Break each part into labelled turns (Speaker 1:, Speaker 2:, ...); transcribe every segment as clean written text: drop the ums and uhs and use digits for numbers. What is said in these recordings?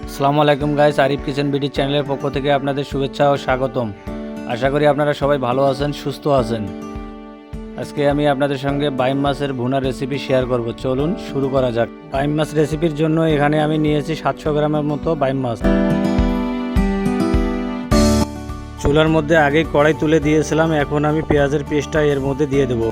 Speaker 1: আসসালামু আলাইকুম guys, Arif kitchen BD চ্যানেলের পক্ষ থেকে আপনাদের শুভেচ্ছা ও স্বাগতম। আশা করি আপনারা সবাই ভালো আছেন, সুস্থ আছেন। আজকে আমি আপনাদের সঙ্গে বাইম মাছের ভুনা রেসিপি শেয়ার করব। চলুন শুরু করা যাক। বাইম মাছ রেসিপির জন্য এখানে আমি নিয়েছি 700 গ্রামের মতো বাইম মাছ। চুলার মধ্যে আগেই কড়াই তুলে দিয়েছিলাম, এখন আমি পেঁয়াজের পেস্টটা এর মধ্যে দিয়ে দেব।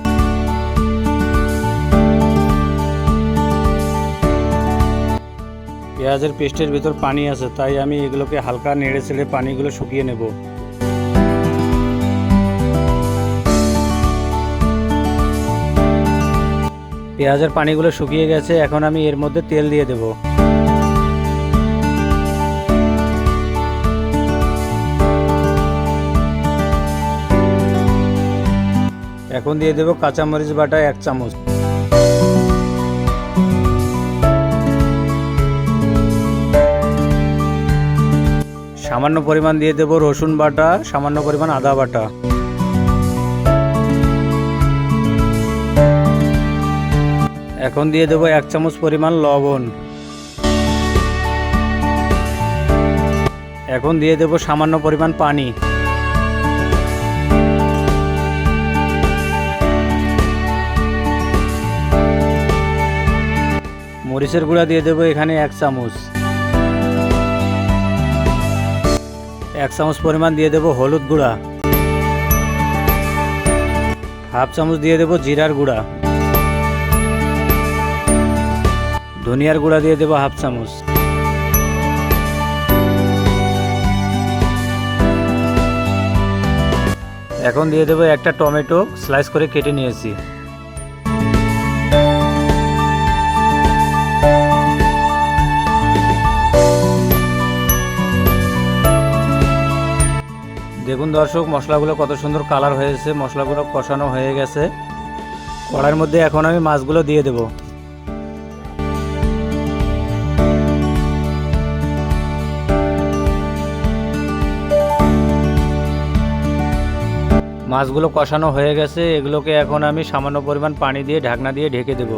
Speaker 1: পেঁয়াজের পেস্টের ভিতর পানি আছে, তাই আমি এগুলোকে হালকা নেড়ে চেড়ে পানিগুলো শুকিয়ে নেব। পেঁয়াজের পানিগুলো শুকিয়ে গেছে, এখন আমি এর মধ্যে তেল দিয়ে দেব। এখন দিয়ে দেব কাঁচামরিচ বাটা 1 চামচ। সামান্য পরিমাণ দিয়ে দেব রসুন বাটা, সামান্য পরিমাণ আদা বাটা। এখন দিয়ে দেব 1 চামচ পরিমাণ লবণ। এখন দিয়ে দেব সামান্য পরিমাণ পানি। মরিচের গুঁড়া দিয়ে দেব এখানে 1 চামচ। 1 চামচ পরিমাণ দিয়ে দেব হলুদ গুঁড়া। হাফ চামচ দিয়ে দেব জিরার গুঁড়া। ধনিয়ার গুঁড়া দিয়ে দেব হাফ চামচ। এখন দিয়ে দেব একটা টমেটো স্লাইস করে কেটে নিয়েছি। দেখুন দর্শক, মশলাগুলো কত সুন্দর কালার হয়েছে, মশলাগুলো কষানো হয়ে গেছে। কড়াইয়ের মধ্যে এখন আমি মাছগুলো দিয়ে দেব। মাছগুলো কষানো হয়ে গেছে, এগুলোকে এখন আমি সামান্য পরিমাণ পানি দিয়ে ঢাকনা দিয়ে ঢেকে দেব।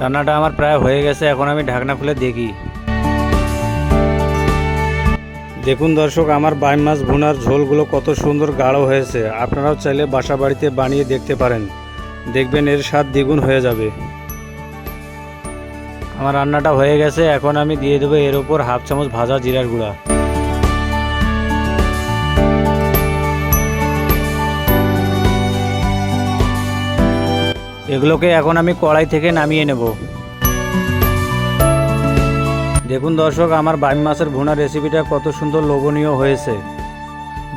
Speaker 1: রান্নাটা আমার প্রায় হয়ে গেছে, এখন আমি ঢাকনা খুলে দেখি। দেখুন দর্শক, আমার বাইম মাছ ভুনার ঝোলগুলো কত সুন্দর গাঢ় হয়েছে। আপনারাও চাইলে বাসা বাড়িতে বানিয়ে দেখতে পারেন, দেখবেন এর স্বাদ দ্বিগুণ হয়ে যাবে। আমার রান্নাটা হয়ে গেছে, এখন আমি দিয়ে দেবো এর উপর হাফ চামচ ভাজা জিরার গুঁড়া। এগুলোকে এখন আমি কড়াই থেকে নামিয়ে নেব। দেখুন দর্শক, আমার বাইম মাছের ভুনা রেসিপিটা কত সুন্দর লোভনীয় হয়েছে।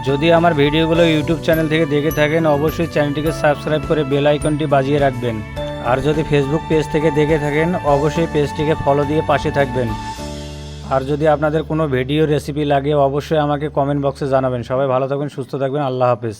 Speaker 1: যদি আমার ভিডিওগুলো ইউটিউব চ্যানেল থেকে দেখে থাকেন, অবশ্যই চ্যানেলটিকে সাবস্ক্রাইব করে বেল আইকনটি বাজিয়ে রাখবেন। আর যদি ফেসবুক পেজ থেকে দেখে থাকেন, অবশ্যই পেজটিকে ফলো দিয়ে পাশে থাকবেন। আর যদি আপনাদের কোনো ভিডিও রেসিপি লাগে, অবশ্যই আমাকে কমেন্ট বক্সে জানাবেন। সবাই ভালো থাকবেন, সুস্থ থাকবেন। আল্লাহ হাফেজ।